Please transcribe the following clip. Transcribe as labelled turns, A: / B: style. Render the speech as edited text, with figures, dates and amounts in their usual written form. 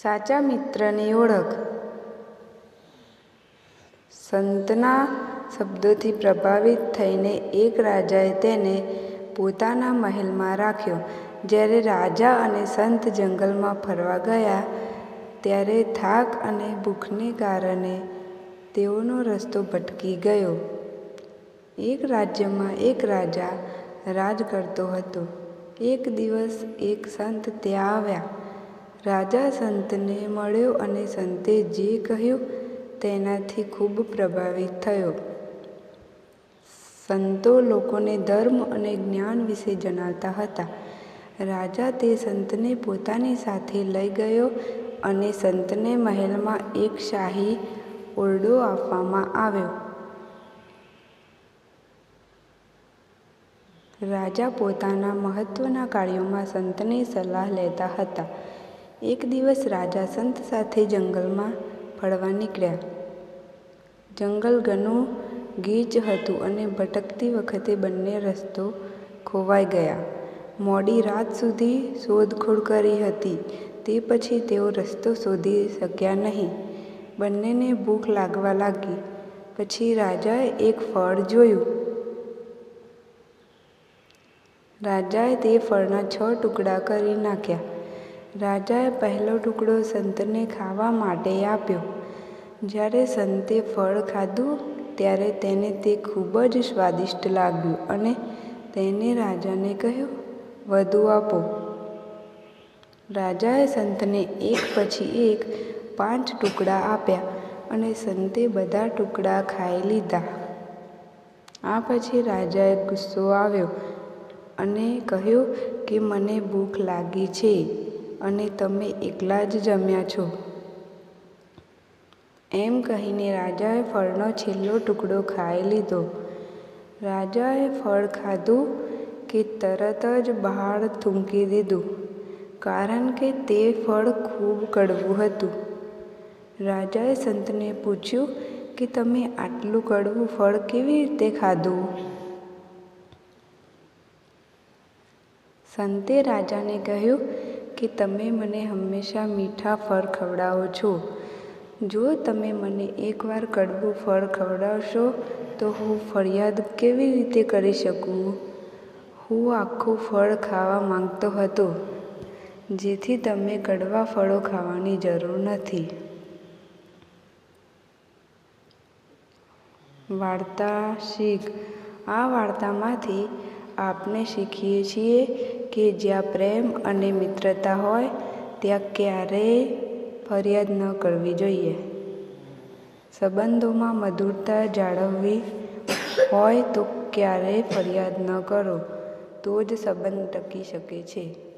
A: સાચા મિત્રની ઓળખ. સંતના શબ્દોથી પ્રભાવિત થઈને એક રાજાએ તેને પોતાના મહેલમાં રાખ્યો. જ્યારે રાજા અને સંત જંગલમાં ફરવા ગયા ત્યારે થાક અને ભૂખને કારણે તેઓનો રસ્તો ભટકી ગયો. એક રાજ્યમાં એક રાજા રાજ કરતો હતો. એક દિવસ એક સંત ત્યાં આવ્યા. રાજા સંતને મળ્યો અને સંતે જે કહ્યું તેનાથી ખૂબ પ્રભાવિત થયો. સંતો લોકોને ધર્મ અને જ્ઞાન વિશે જણાવતા હતા. રાજા તે સંતને પોતાની સાથે લઈ ગયો અને સંતને મહેલમાં એક શાહી ઓરડો આપવામાં આવ્યો. રાજા પોતાના મહત્વના કાર્યોમાં સંતની સલાહ લેતા હતા. એક દિવસ રાજા સંત સાથે જંગલમાં ફરવા નીકળ્યા. જંગલ ઘણું ગીચ હતું અને ભટકતી વખતે બંને રસ્તો ખોવાઈ ગયા. મોડી રાત સુધી શોધખોળ કરી હતી. તે પછી તેઓ રસ્તો શોધી શક્યા નહીં. બંનેને ભૂખ લાગવા લાગી. પછી રાજાએ એક ફળ જોયું. રાજાએ તે ફળના 6 ટુકડા કરી નાખ્યા. રાજાએ પહેલો ટુકડો સંતને ખાવા માટે આપ્યો. જ્યારે સંતે ફળ ખાધું ત્યારે તેને તે ખૂબ જ સ્વાદિષ્ટ લાગ્યું અને તેણે રાજાને કહ્યું, "વધુ આપો." રાજાએ સંતને એક પછી એક 5 ટુકડા આપ્યા અને સંતે બધા ટુકડા ખાઈ લીધા. આ પછી રાજાએ ગુસ્સો આવ્યો અને કહ્યું કે મને ભૂખ લાગી છે અને તમે એકલા જ જમ્યા છો. એમ કહીને રાજાએ ફળનો છેલ્લો ટુકડો ખાઈ લીધો. રાજાએ ફળ ખાધું કે તરત જ બહાર થૂંકી દીધું, કારણ કે તે ફળ ખૂબ કડવું હતું. રાજાએ સંતને પૂછ્યું કે તમે આટલું કડવું ફળ કેવી રીતે ખાધું? સંતે રાજાને કહ્યું કે તમે મને હંમેશા મીઠા ફળ ખવડાવો છો. જો તમે મને એકવાર કડવું ફળ ખવડાવશો તો હું ફરિયાદ કેવી રીતે કરી શકું? હું આખું ફળ ખાવા માંગતો હતો, જેથી તમે કડવા ફળો ખાવાની જરૂર નથી. વાર્તા શીખ. આ વાર્તામાંથી આપણે શીખીએ છીએ કે જ્યાં પ્રેમ અને મિત્રતા હોય ત્યાં ક્યારેય ફરિયાદ ન કરવી જોઈએ. સંબંધોમાં મધુરતા જાળવવી હોય તો ક્યારેય ફરિયાદ ન કરો, તો જ સંબંધ ટકી શકે છે.